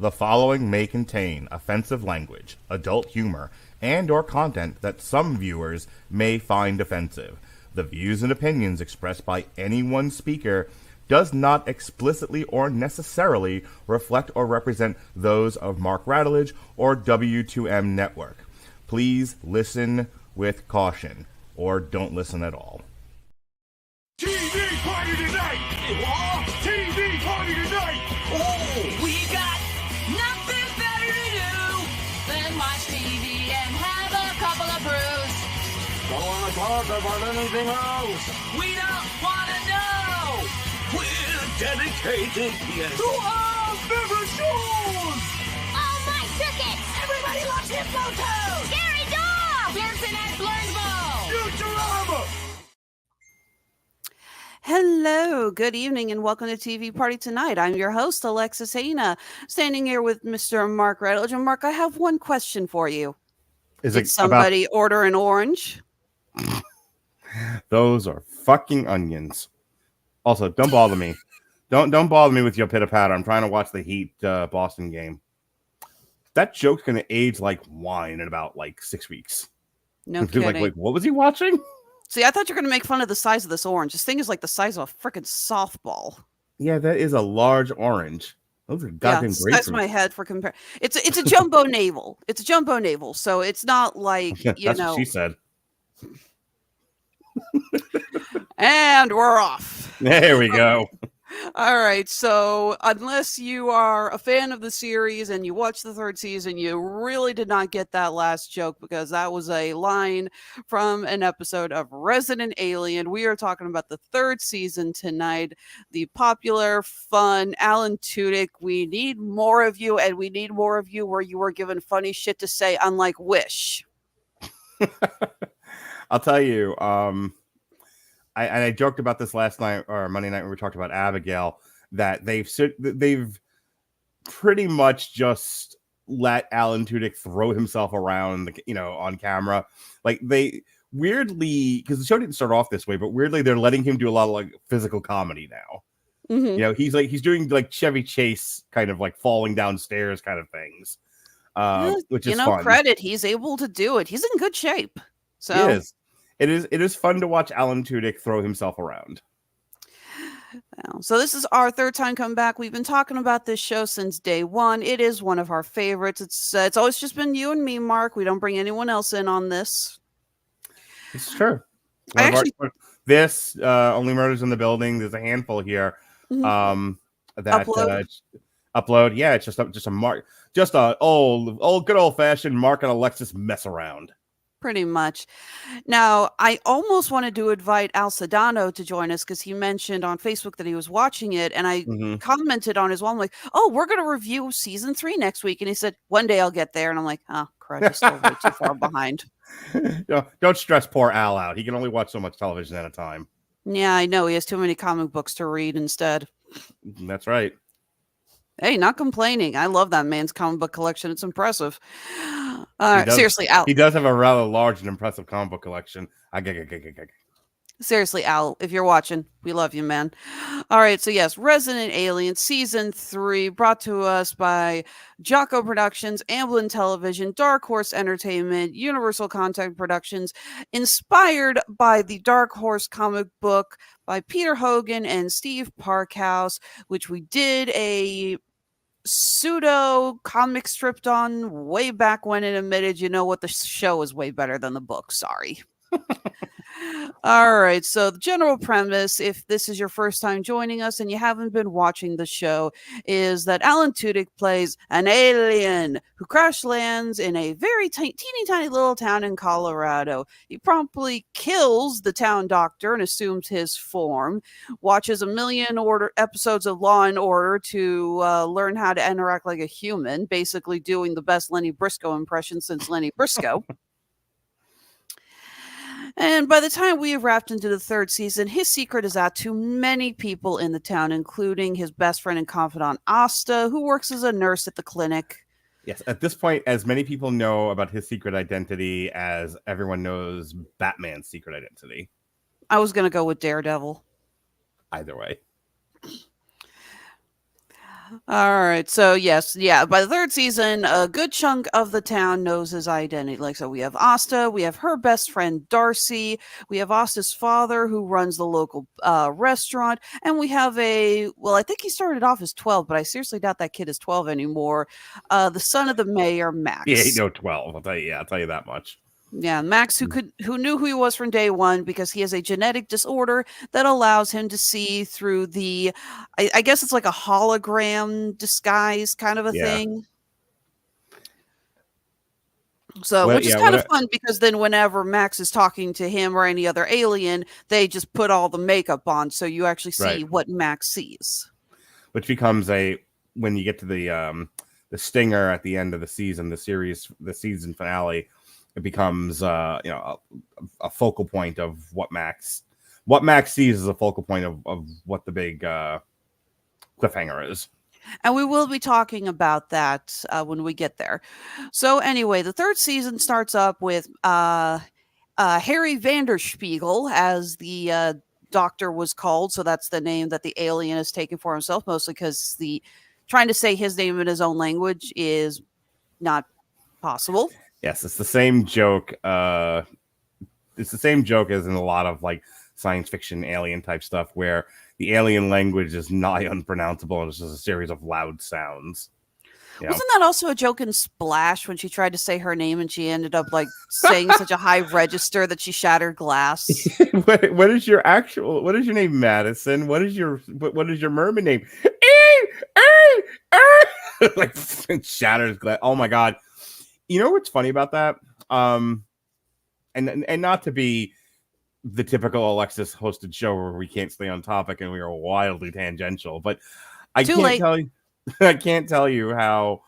The following may contain offensive language, adult humor, and/or content that some viewers may find offensive. The views and opinions expressed by any one speaker does not explicitly or necessarily reflect or represent those of Mark Radulich or W2M Network. Please listen with caution, or don't listen at all. TV party tonight! What? TV party tonight! Oh, we got nothing better to do than watch TV and have a couple of brews. Don't want to talk about anything else. We don't want to know. We're dedicated To our favorite shows. Oh, my tickets! Everybody loves Hypno Toad. Scary dog! Pearson and Blurnsball. Futurama! Hello, good evening, and welcome to TV Party Tonight. I'm your host, Alexis Hejna, standing here with Mr. Mark Radulich. And Mark, I have one question for you. Did somebody order an orange? Those are fucking onions. Also, don't bother me. Don't bother me with your pitter patter. I'm trying to watch the Heat Boston game. That joke's gonna age like wine in about 6 weeks. No kidding. Like, wait, what was he watching? See, I thought you were going to make fun of the size of this orange. This thing is like the size of a freaking softball. Yeah, that is a large orange. Those are goddamn grapefruit. That's my head for compare. It's a jumbo navel. It's a jumbo navel, so it's not like That's what she said. And we're off. There we go. All right, so unless you are a fan of the series and you watched the third season, you really did not get that last joke because that was a line from an episode of Resident Alien. We are talking about the third season tonight. The popular, fun Alan Tudyk. We need more of you, and we need more of you where you were given funny shit to say, unlike Wish. I'll tell you, I joked about this last night or Monday night when we talked about Abigail, that they've pretty much just let Alan Tudyk throw himself around, on camera. Like, they weirdly, because the show didn't start off this way, but weirdly they're letting him do a lot of physical comedy now. Mm-hmm. He's doing Chevy Chase kind of falling downstairs kind of things, which is fun. Credit, he's able to do it. He's in good shape. So he is. It is fun to watch Alan Tudyk throw himself around. So this is our third time coming back. We've been talking about this show since day one. It is one of our favorites. It's always just been you and me, Mark. We don't bring anyone else in on this. It's true. Only Murders in the Building. There's a handful here. Mm-hmm. That upload. Yeah, it's just a Mark, just a good old fashioned Mark and Alexis mess around. Pretty much. Now, I almost wanted to invite Al Sedano to join us because he mentioned on Facebook that he was watching it, and I commented on his wall. I'm like, "Oh, we're going to review season 3 next week," and he said, "One day I'll get there." And I'm like, "Oh, crud, he's still way too far behind." Don't stress poor Al out. He can only watch so much television at a time. Yeah, I know. He has too many comic books to read instead. That's right. Hey, not complaining. I love that man's comic book collection. It's impressive. Seriously, Al. He does have a rather large and impressive comic book collection. Seriously, Al, if you're watching, we love you, man. All right, so yes, Resident Alien Season 3, brought to us by Jocko Productions, Amblin Television, Dark Horse Entertainment, Universal Contact Productions, inspired by the Dark Horse comic book by Peter Hogan and Steve Parkhouse, which we did a pseudo comic stripped on way back when it admitted, the show is way better than the book. Sorry. All right, so the general premise, if this is your first time joining us and you haven't been watching the show, is that Alan Tudyk plays an alien who crash lands in a very teeny tiny little town in Colorado. He promptly kills the town doctor and assumes his form, watches a million episodes of Law and Order to learn how to interact like a human, basically doing the best Lenny Briscoe impression since Lenny Briscoe. And by the time we have wrapped into the third season, his secret is out to many people in the town, including his best friend and confidant, Asta, who works as a nurse at the clinic. Yes, at this point, as many people know about his secret identity as everyone knows Batman's secret identity. I was going to go with Daredevil. Either way. All right. So yes, yeah. By the third season, a good chunk of the town knows his identity. Like, so we have Asta, we have her best friend Darcy, we have Asta's father who runs the local restaurant, and we have well, I think he started off as 12, but I seriously doubt that kid is 12 anymore. The son of the mayor, He ain't Max. no 12. I'll tell you. Yeah, I'll tell you that much. Yeah, Max, who knew who he was from day one because he has a genetic disorder that allows him to see through I guess it's like a hologram disguise kind of a Yeah. thing. So, What? which is Yeah. kind of What? fun because then whenever Max is talking to him or any other alien, they just put all the makeup on, so you actually see Right. what Max sees. Which becomes when you get to the stinger at the end of the season, the season finale, it becomes a focal point of what Max sees as a focal point of what the big cliffhanger is. And we will be talking about that when we get there. So, anyway, the third season starts up with Harry Vanderspiegel as the doctor was called. So, that's the name that the alien has taken for himself, mostly because trying to say his name in his own language is not possible. Yes, it's the same joke. It's the same joke as in a lot of like science fiction alien type stuff where the alien language is nigh unpronounceable and it's just a series of loud sounds. You know? Wasn't that also a joke in Splash when she tried to say her name and she ended up like saying such a high register that she shattered glass? what is your name, Madison? What is your mermaid name? Like shatters glass. Oh my god. You know what's funny about that? And not to be the typical Alexis hosted show where we can't stay on topic and we are wildly tangential, but I can't tell you how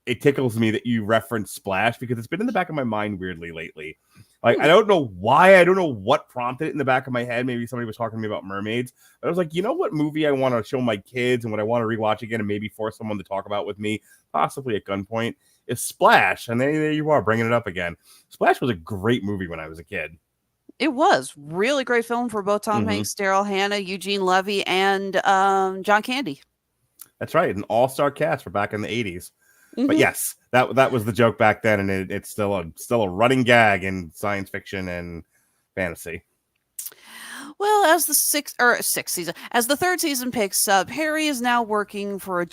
it tickles me that you reference Splash because it's been in the back of my mind weirdly lately. Like, I don't know why. I don't know what prompted it in the back of my head. Maybe somebody was talking to me about mermaids. But I was like, you know what movie I want to show my kids and what I want to rewatch again and maybe force someone to talk about with me, possibly at gunpoint, is Splash. And there you are, bringing it up again. Splash was a great movie when I was a kid. It was really great film for both Tom Hanks, Daryl Hannah, Eugene Levy, and John Candy. That's right, an all-star cast for back in the 80s. But yes, that was the joke back then, and it's still a running gag in science fiction and fantasy. Well, as the third season picks up, Harry is now working for a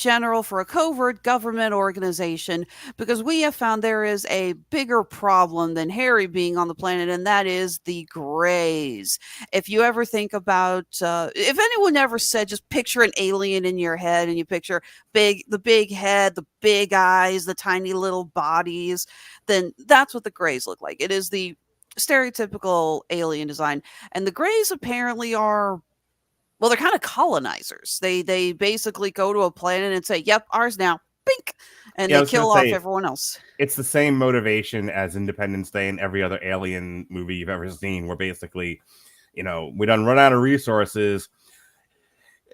covert government organization because we have found there is a bigger problem than Harry being on the planet, and that is the Greys. If you ever think about, if anyone ever said, just picture an alien in your head, and you picture the big head, the big eyes, the tiny little bodies, then that's what the Greys look like. It is the stereotypical alien design, and the Greys apparently are, well, they're kind of colonizers. They basically go to a planet and say, yep, ours now, bink, and they kill off everyone else. It's the same motivation as Independence Day and every other alien movie you've ever seen, where basically, we done run out of resources.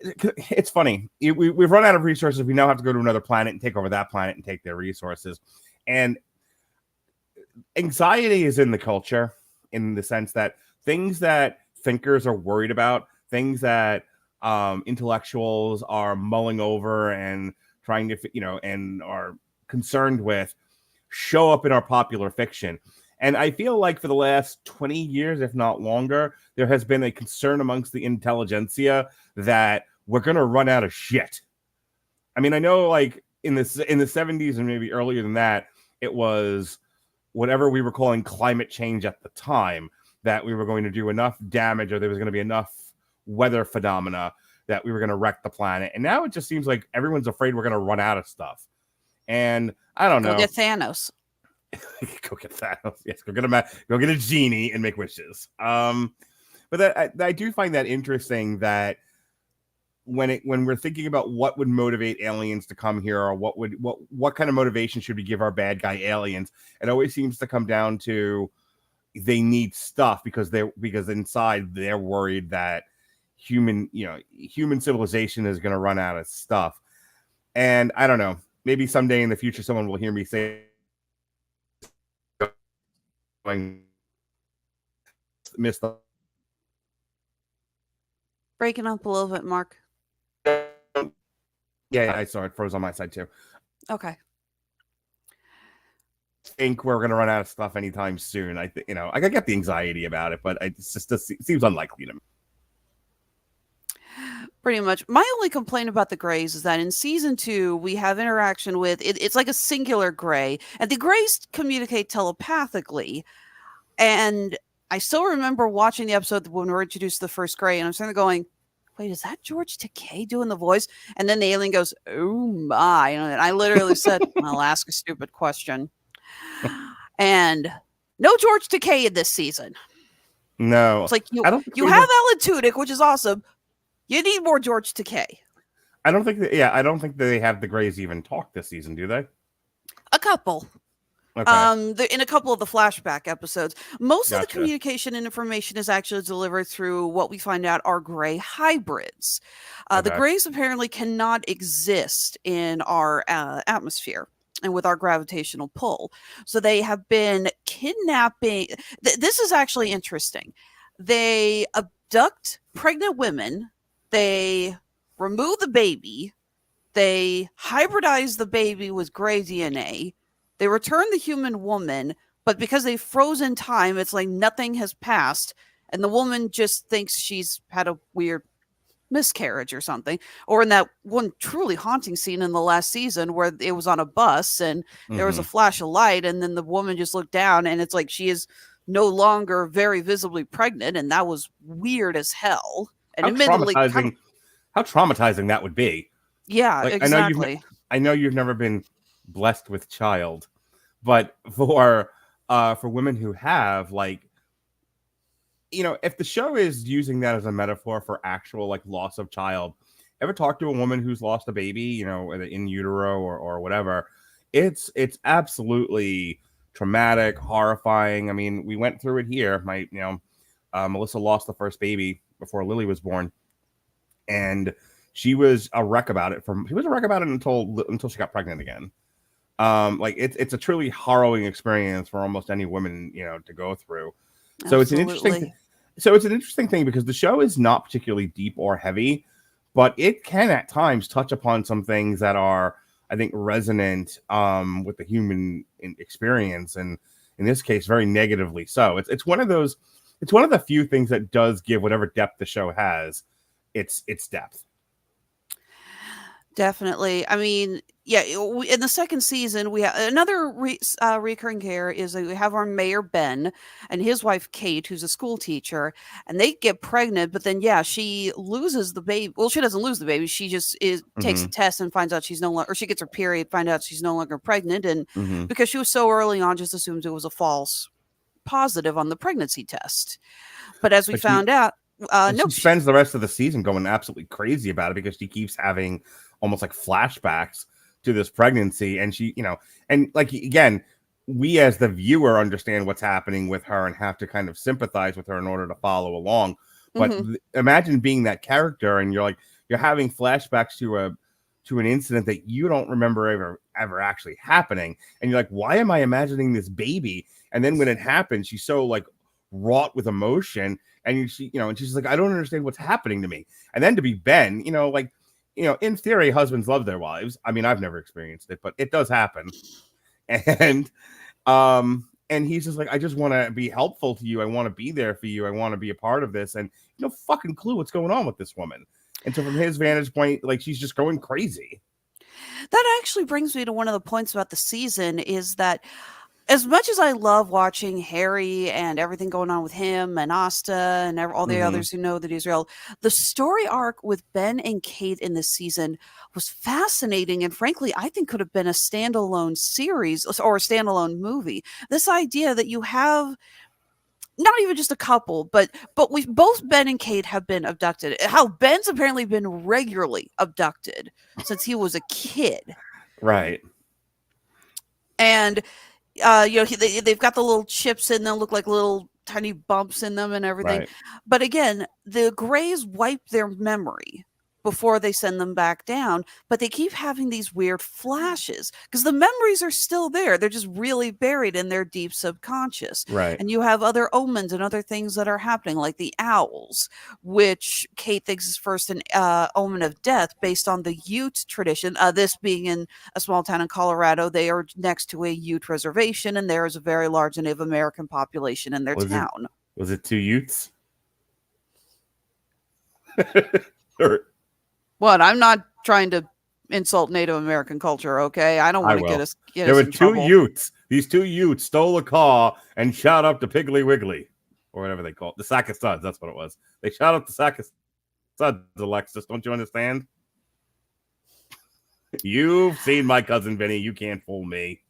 It's funny, we've run out of resources. We now have to go to another planet and take over that planet and take their resources. And anxiety is in the culture in the sense that things that thinkers are worried about, things that intellectuals are mulling over and trying to, and are concerned with, show up in our popular fiction. And I feel like for the last 20 years, if not longer, there has been a concern amongst the intelligentsia that we're going to run out of shit. I mean, I know like in the 70s and maybe earlier than that, it was whatever we were calling climate change at the time, that we were going to do enough damage or there was going to be enough weather phenomena that we were going to wreck the planet. And now it just seems like everyone's afraid we're going to run out of stuff. And I don't know. Go get Thanos. Go get Thanos. Yes, go get a genie and make wishes. But I do find that interesting that when we're thinking about what would motivate aliens to come here, or what kind of motivation should we give our bad guy aliens, it always seems to come down to they need stuff because inside they're worried that human civilization is going to run out of stuff. And I don't know, maybe someday in the future someone will hear me say miss the breaking up a little bit, Mark. Yeah, I saw it. Froze on my side too. Okay. I think we're gonna run out of stuff anytime soon. I think I get the anxiety about it, but it seems unlikely to me. Pretty much. My only complaint about the Greys is that in season 2, we have interaction with it's like a singular Grey, and the Greys communicate telepathically. And I still remember watching the episode when we were introduced to the first Grey, and I'm sitting there going, wait, is that George Takei doing the voice? And then the alien goes, oh my. And I literally said, I'll ask a stupid question. And no George Takei in this season. No. It's like you I don't have Alan Tudyk, which is awesome. You need more George Takei. I don't think they have the Greys even talk this season, do they? A couple. Okay. In a couple of the flashback episodes. Most of the Gotcha. communication and information is actually delivered through what we find out are Grey hybrids. The Okay. Greys apparently cannot exist in our atmosphere and with our gravitational pull. So they have been kidnapping. This is actually interesting. They abduct pregnant women. They remove the baby. They hybridize the baby with Grey DNA. They return the human woman, but because they froze in time, it's like nothing has passed, and the woman just thinks she's had a weird miscarriage or something. Or in that one truly haunting scene in the last season where it was on a bus and there was a flash of light, and then the woman just looked down, and it's like she is no longer very visibly pregnant, and that was weird as hell. And admittedly, how traumatizing that would be. Yeah, Like, exactly. I know you've never been blessed with child, but for women who have, like, if the show is using that as a metaphor for actual like loss of child, ever talk to a woman who's lost a baby, in utero or whatever? It's absolutely traumatic, horrifying. I mean, we went through it here. Melissa lost the first baby before Lily was born, and she was a wreck about it. Until she got pregnant again. Like it's a truly harrowing experience for almost any woman, to go through. So it's an interesting thing because the show is not particularly deep or heavy, but it can at times touch upon some things that are, I think, resonant with the human experience, and in this case, very negatively so. It's one of the few things that does give whatever depth the show has its depth. Definitely. I mean, yeah, in the second season, we have another recurring care is we have our mayor, Ben, and his wife, Kate, who's a school teacher, and they get pregnant, but then, she loses the baby. Well, she doesn't lose the baby. She just takes a test and finds out she's no longer, or she gets her period, find out she's no longer pregnant. And because she was so early on, just assumed it was a false positive on the pregnancy test. But as we found out, she spends the rest of the season going absolutely crazy about it because she keeps having almost like flashbacks to this pregnancy, and she, and like, again, we as the viewer understand what's happening with her and have to kind of sympathize with her in order to follow along. But imagine being that character and you're having flashbacks to an incident that you don't remember ever actually happening, and you're like, why am I imagining this baby? And then when it happens, she's so like wrought with emotion, and she's like, I don't understand what's happening to me. And then to be Ben, in theory, husbands love their wives. I mean, I've never experienced it, but it does happen. And he's just like, I just want to be helpful to you. I want to be there for you. I want to be a part of this. And no fucking clue what's going on with this woman. And so from his vantage point, like, she's just going crazy. That actually brings me to one of the points about the season is that as much as I love watching Harry and everything going on with him and Asta and all the others who know that he's real, the story arc with Ben and Kate in this season was fascinating, and frankly, I think could have been a standalone series or a standalone movie. This idea that you have not even just a couple, but we both Ben and Kate have been abducted. How Ben's apparently been regularly abducted since he was a kid, right? And they've got the little chips in them, look like little tiny bumps in them and everything. Right. But again, the Greys wipe their memory. before they send them back down, but they keep having these weird flashes because the memories are still there. They're just really buried in their deep subconscious. Right. And you have other omens and other things that are happening, like the owls, which Kate thinks is first an omen of death based on the Ute tradition. This being in a small town in Colorado, they are next to a Ute reservation, and there is a very large Native American population in their town. Was it 2 Utes? What? I'm not trying to insult Native American culture, okay? I don't want to get us There were in 2 trouble. Utes. These 2 Utes stole a car and shot up the Piggly Wiggly, or whatever they call it. The Sack of Studs, that's what it was. They shot up the Sack of Studs, Alexis. Don't you understand? You've seen my cousin Vinny. You can't fool me.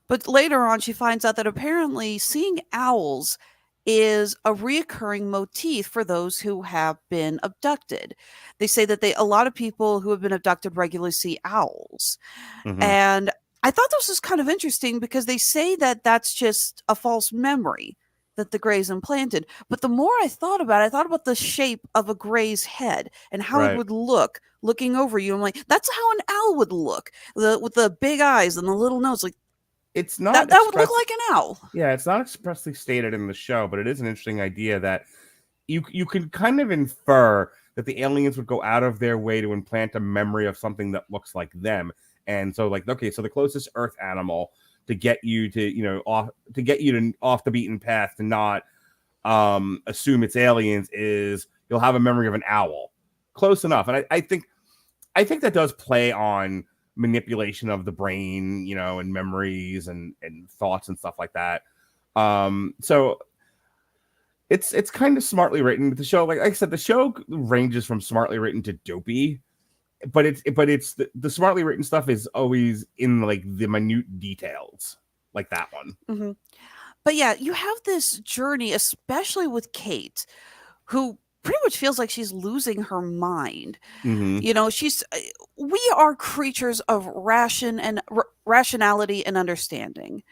But later on, she finds out that apparently seeing owls is a reoccurring motif for those who have been abducted. They say that a lot of people who have been abducted regularly see owls. Mhm. And I thought this was kind of interesting because they say that that's just a false memory that the Greys implanted. But the more I thought about it, I thought about the shape of a Grey's head and how Right. it would look looking over you. I'm like, that's how an owl would look, with the big eyes and the little nose. Like, It's not that would look like an owl. Yeah, it's not expressly stated in the show, but it is an interesting idea that you can kind of infer that the aliens would go out of their way to implant a memory of something that looks like them. And so, like, okay, so the closest Earth animal to get you to, off the beaten path to not assume it's aliens is you'll have a memory of an owl. Close enough. And I think that does play on manipulation of the brain, and memories and thoughts and stuff like that. So it's kind of smartly written. The show, like I said, the show ranges from smartly written to dopey, but it's the smartly written stuff is always in like the minute details, like that one. Mm-hmm. But yeah, you have this journey, especially with Kate, who pretty much feels like she's losing her mind. Mm-hmm. We are creatures of rationality and understanding.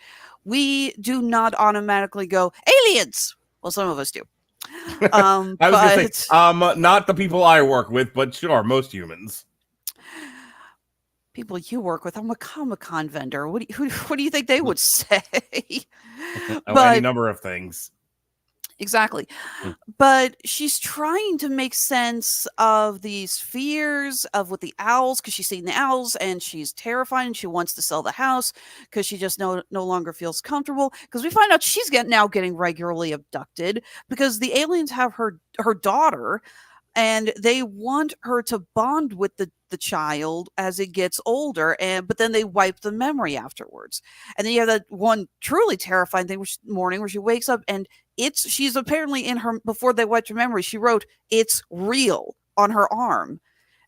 We do not automatically go aliens. Well, some of us do. I was gonna say, not the people I work with, but sure, most humans. People you work with. I'm a Comic-Con vendor. What do you think they would say? Any number of things. Exactly. But she's trying to make sense of these fears of with the owls, because she's seen the owls and she's terrified and she wants to sell the house because she just no longer feels comfortable. Because we find out she's now getting regularly abducted because the aliens have her daughter and they want her to bond with the child as it gets older, but then they wipe the memory afterwards. And then you have that one truly terrifying thing morning where she wakes up and she's apparently in her, before they wiped her memory, she wrote "it's real" on her arm,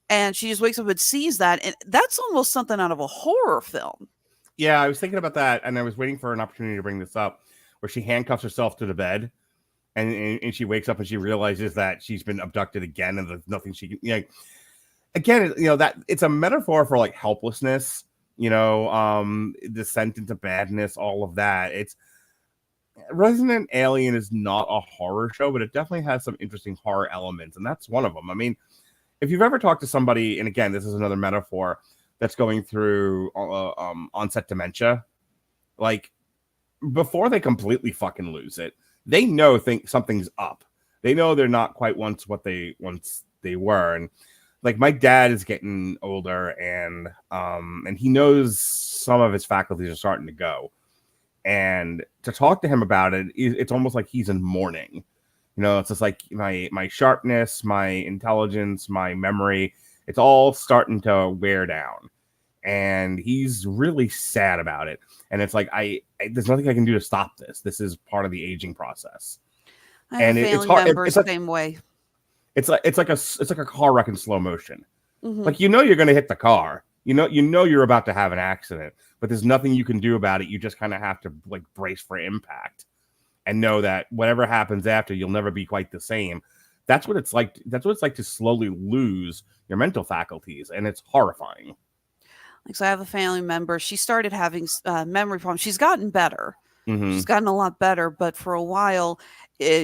and she just wakes up and sees that, and that's almost something out of a horror film. Yeah, I was thinking about that, and I was waiting for an opportunity to bring this up, where she handcuffs herself to the bed, and she wakes up and she realizes that she's been abducted again, and there's nothing she can. Again, that it's a metaphor for like helplessness, descent into badness, all of that. It's Resident Alien is not a horror show, but it definitely has some interesting horror elements, and that's one of them. I mean, if you've ever talked to somebody, and again, this is another metaphor that's going through onset dementia, like before they completely fucking lose it, they think something's up. They know they're not quite once they were, and like my dad is getting older, and he knows some of his faculties are starting to go. And to talk to him about it, it's almost like he's in mourning. It's just like my sharpness, my intelligence, my memory, it's all starting to wear down. And he's really sad about it. And it's like, there's nothing I can do to stop this. This is part of the aging process. I have family members the same way. It's like a car wreck in slow motion. Mm-hmm. Like, you're going to hit the car. You're about to have an accident, but there's nothing you can do about it. You just kind of have to like brace for impact and know that whatever happens after, you'll never be quite the same. That's what it's like. That's what it's like to slowly lose your mental faculties, and it's horrifying. Like, so I have a family member. She started having memory problems. She's gotten better. Mm-hmm. She's gotten a lot better, but for a while,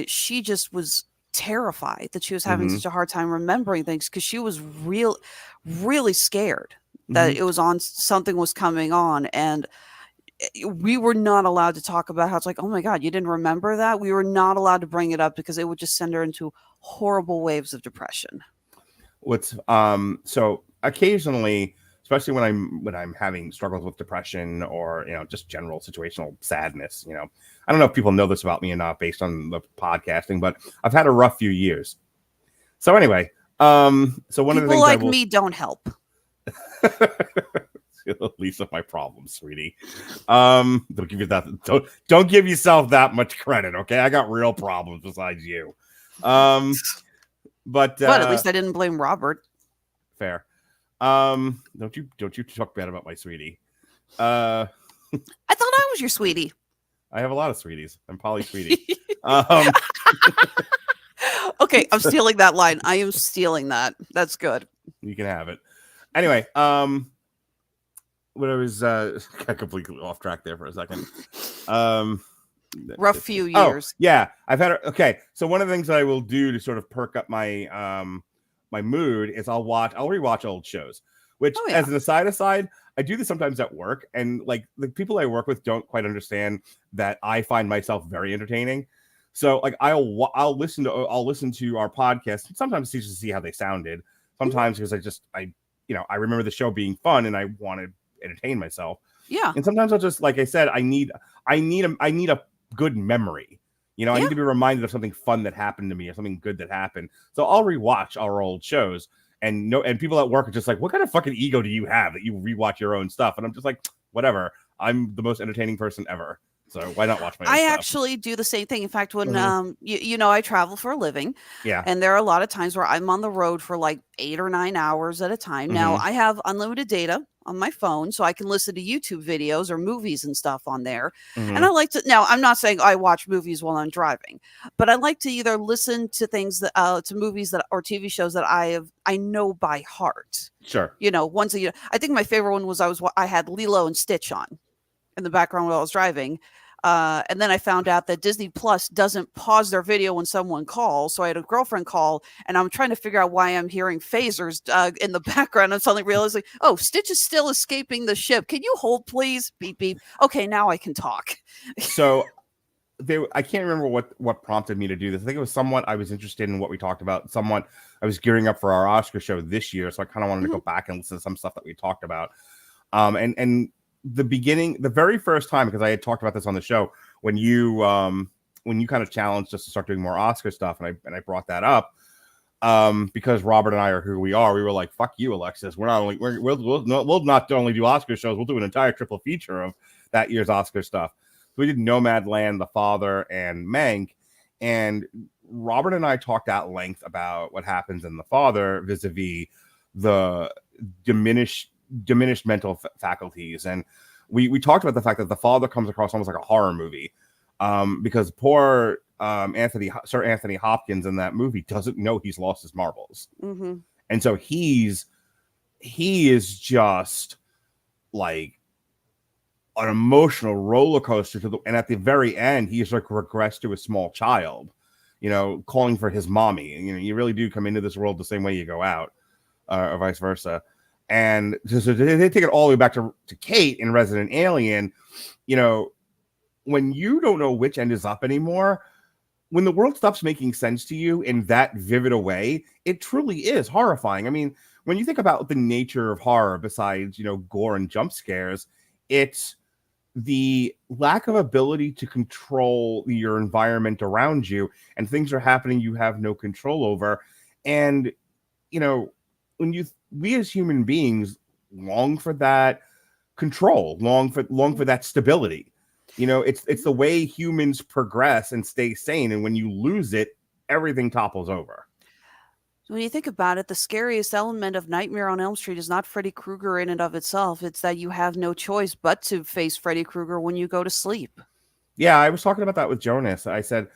she just was terrified that she was having Mhm. such a hard time remembering things because she was really scared that Mhm. it was on something was coming on, and we were not allowed to talk about how it's like, oh my God, you didn't remember that? We were not allowed to bring it up because it would just send her into horrible waves of depression. So occasionally, especially when I'm having struggles with depression or just general situational sadness, I don't know if people know this about me or not based on the podcasting, but I've had a rough few years. So anyway, so one of the People things like me don't help. Least of my problems, sweetie. Don't give you that. Don't give yourself that much credit, okay? I got real problems besides you. But at least I didn't blame Robert. Fair. Don't you talk bad about my sweetie. I thought I was your sweetie. I have a lot of sweeties. I'm Polly Sweetie. Okay, I'm stealing that line. I am stealing that. That's good. You can have it. Anyway, when I was got completely off track there for a second. Rough few years. Oh, yeah, I've had okay. So one of the things that I will do to sort of perk up my my mood is I'll rewatch old shows. Which, as an aside, I do this sometimes at work, and like the people I work with don't quite understand that I find myself very entertaining. So like I'll listen to our podcast sometimes just to see how they sounded. Sometimes because I remember the show being fun and I want to entertain myself. Yeah. And sometimes I'll just, like I said, I need a good memory. I need to be reminded of something fun that happened to me or something good that happened. So I'll rewatch our old shows, and people at work are just like, "What kind of fucking ego do you have that you rewatch your own stuff?" And I'm just like, "Whatever. I'm the most entertaining person ever. So why not watch my own stuff?" Actually do the same thing. In fact, when I travel for a living, and there are a lot of times where I'm on the road for like 8 or 9 hours at a time. Now I have unlimited data on my phone, so I can listen to YouTube videos or movies and stuff on there. And I like to. Now, I'm not saying I watch movies while I'm driving, but I like to either listen to things that to movies that or TV shows that I know by heart. Sure. Once a year. I think my favorite one was I had Lilo and Stitch on in the background while I was driving. And then I found out that Disney Plus doesn't pause their video when someone calls. So I had a girlfriend call, and I'm trying to figure out why I'm hearing phasers in the background. I'm suddenly realizing, oh, Stitch is still escaping the ship. Can you hold, please? Beep, beep. Okay, now I can talk. So I can't remember what prompted me to do this. I think it was somewhat I was interested in what we talked about. Somewhat I was gearing up for our Oscar show this year, so I kind of wanted to go back and listen to some stuff that we talked about. And the very first time, because I had talked about this on the show when you kind of challenged us to start doing more Oscar stuff, and I brought that up because Robert and I are who we are. We were like, "Fuck you, Alexis. We'll not only do Oscar shows. We'll do an entire triple feature of that year's Oscar stuff." So we did Nomadland, The Father, and Mank, and Robert and I talked at length about what happens in The Father vis-a-vis the diminished mental faculties, and we talked about the fact that The Father comes across almost like a horror movie, because poor Sir Anthony Hopkins in that movie doesn't know he's lost his marbles, and so he is just like an emotional roller coaster and at the very end he's like regressed to a small child, calling for his mommy. You really do come into this world the same way you go out, or vice versa. And so they take it all the way back to Kate in Resident Alien. When you don't know which end is up anymore, when the world stops making sense to you in that vivid a way, it truly is horrifying. I mean, when you think about the nature of horror, besides, gore and jump scares, it's the lack of ability to control your environment around you, and things are happening you have no control over. And, when we as human beings long for that control, long for that stability. It's the way humans progress and stay sane, and when you lose it, everything topples over. When you think about it, the scariest element of Nightmare on Elm Street is not Freddy Krueger in and of itself. It's that you have no choice but to face Freddy Krueger when you go to sleep. Yeah, I was talking about that with Jonas. I said,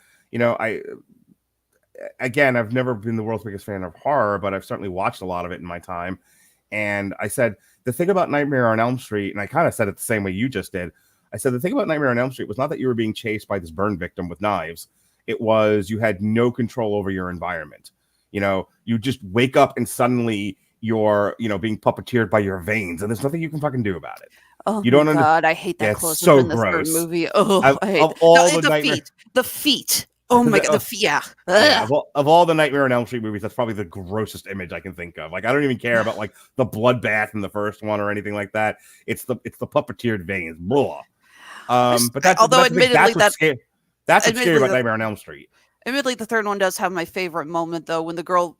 I've never been the world's biggest fan of horror, but I've certainly watched a lot of it in my time. And I said, the thing about Nightmare on Elm Street, and I kind of said it the same way you just did. I said, the thing about Nightmare on Elm Street was not that you were being chased by this burn victim with knives. It was you had no control over your environment. You know, you just wake up and suddenly you're, you know, being puppeteered by your veins, and there's nothing you can fucking do about it. Oh You my don't god, I hate that Yeah, it's close-up so in the third gross. movie. Oh, I hate Of all no, the nightmare, the feet. Oh my god, the feet. Yeah. yeah, Ugh. of all the Nightmare on Elm Street movies, that's probably the grossest image I can think of. Like, I don't even care about like the bloodbath in the first one or anything like that. It's the puppeteered veins. Blah. But that's Although that's the thing. admittedly That's what's scary about the- Nightmare on Elm Street. Admittedly, the third one does have my favorite moment, though, when the girl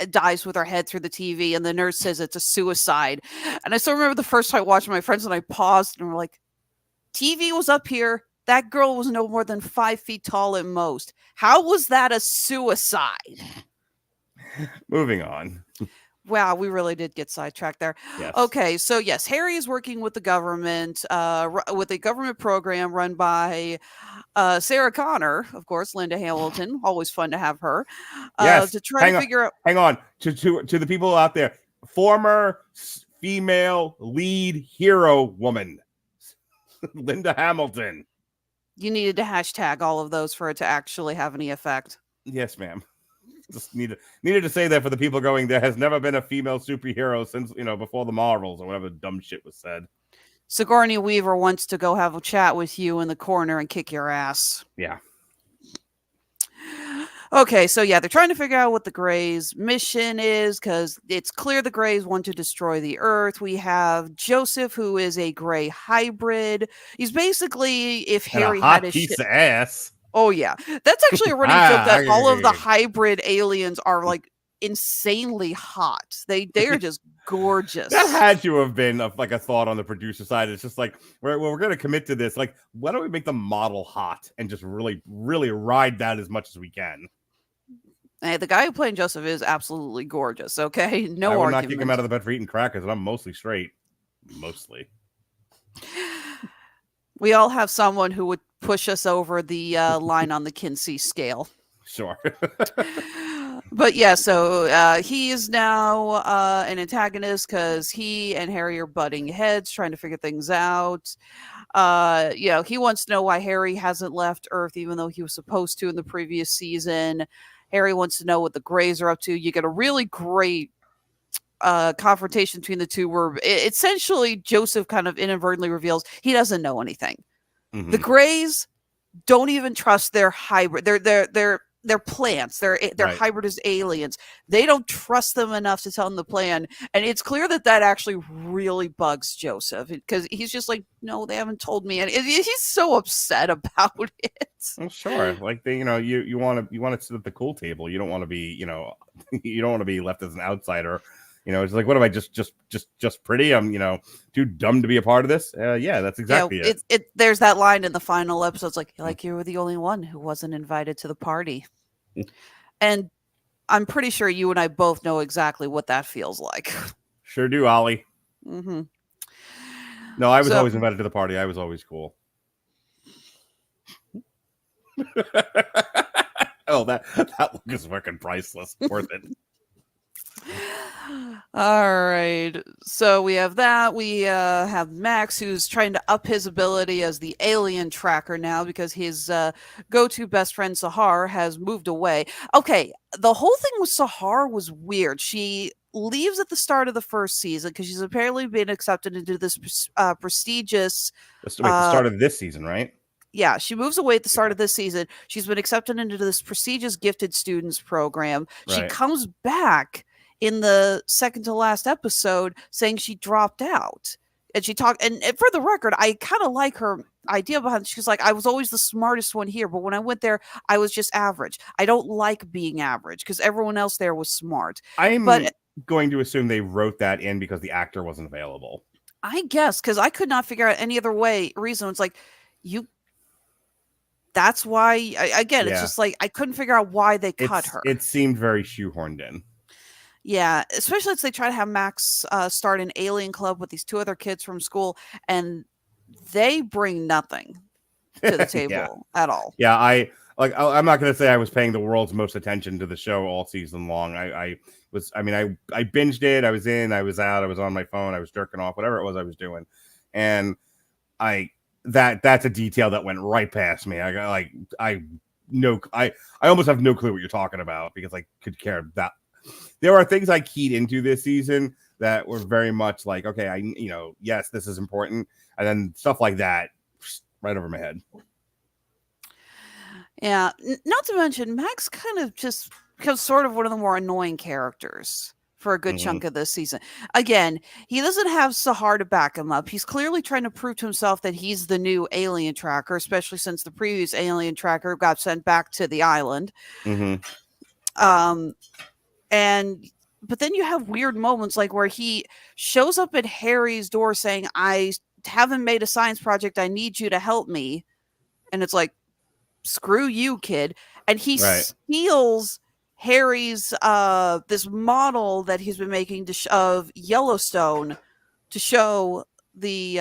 dies with her head through the TV, and the nurse says it's a suicide. And I still remember the first time watching my friends, and I paused, and we're like, "TV was up here. That girl was no more than 5 feet tall at most. How was that a suicide?" Moving on. Wow, we really did get sidetracked there. Yes. Okay, so yes, Harry is working with the government, with a government program run by Sarah Connor, of course, Linda Hamilton. Always fun to have her. Yes. To try to figure out. Hang on. To the people out there, former female lead hero woman, Linda Hamilton. You needed to hashtag all of those for it to actually have any effect. Yes, ma'am. Just needed to say that for the people going, there has never been a female superhero since, you know, before the Marvels or whatever dumb shit was said. Sigourney Weaver wants to go have a chat with you in the corner and kick your ass. Yeah. Okay, so yeah, they're trying to figure out what the Greys' mission is, because it's clear the Greys want to destroy the Earth. We have Joseph, who is a Grey hybrid. He's basically if Harry and a hot had a piece of ass. Oh yeah, that's actually a running joke that all of the hybrid aliens are like insanely hot. They are just gorgeous. That had to have been like a thought on the producer side. It's just like we're going to commit to this. Like, why don't we make the model hot and just really ride that as much as we can? Hey, the guy who played Joseph is absolutely gorgeous. Okay, no I would argument. not kick him out of the bed for eating crackers, and I'm mostly straight. Mostly. We all have someone who would push us over the line on the Kinsey scale. Sure. But yeah, so he is now an antagonist because he and Harry are butting heads, trying to figure things out. You know, he wants to know why Harry hasn't left Earth, even though he was supposed to in the previous season. Harry wants to know what the Greys are up to. You get a really great confrontation between the two where essentially Joseph kind of inadvertently reveals he doesn't know anything. Mm-hmm. The Greys don't even trust their hybrid. They're plants. They're Right. hybrid as aliens. They don't trust them enough to tell them the plan. And it's clear that actually really bugs Joseph because he's just like, no, they haven't told me. And he's so upset about it. Well, sure. Like you know, you want to sit at the cool table. You don't want to be, you know, you don't want to be left as an outsider. You know, it's like, what am I just pretty? I'm, you know, too dumb to be a part of this. Yeah, that's exactly it. There's that line in the final episode. It's like you were the only one who wasn't invited to the party. And I'm pretty sure you and I both know exactly what that feels like. Sure do, Ollie. Mm-hmm. No, I was always invited to the party. I was always cool. Oh, that look is fucking priceless. Worth it. All right. So we have that. We have Max, who's trying to up his ability as the alien tracker now because his go-to best friend, Sahar, has moved away. Okay. The whole thing with Sahar was weird. She leaves at the start of the first season because she's apparently been accepted into this prestigious... The start of this season, right? Yeah, she moves away at the start of this season. She's been accepted into this prestigious gifted students program. She Right. comes back in the second to last episode saying she dropped out. And she talked, and for the record, I kind of like her idea behind it. She's like, I was always the smartest one here, but when I went there, I was just average. I don't like being average because everyone else there was smart. I'm going to assume they wrote that in because the actor wasn't available. I guess, because I could not figure out any other reason. It's like, that's why, it's just like, I couldn't figure out why they cut her. It seemed very shoehorned in. Yeah, especially as they try to have Max start an alien club with these two other kids from school, and they bring nothing to the table at all. Yeah, I'm not going to say I was paying the world's most attention to the show all season long. I binged it. I was in, I was out, I was on my phone, I was jerking off, whatever it was I was doing, and that's a detail that went right past me. I I almost have no clue what you're talking about because I could care that. There are things I keyed into this season that were very much like, okay, yes, this is important, and then stuff like that right over my head. Yeah, not to mention Max kind of just becomes sort of one of the more annoying characters for a good chunk of this season. Again, he doesn't have Sahar to back him up. He's clearly trying to prove to himself that he's the new alien tracker, especially since the previous alien tracker got sent back to the island. But then you have weird moments like where he shows up at Harry's door saying, I haven't made a science project. I need you to help me. And it's like, screw you, kid. And he steals Harry's this model that he's been making of Yellowstone to show the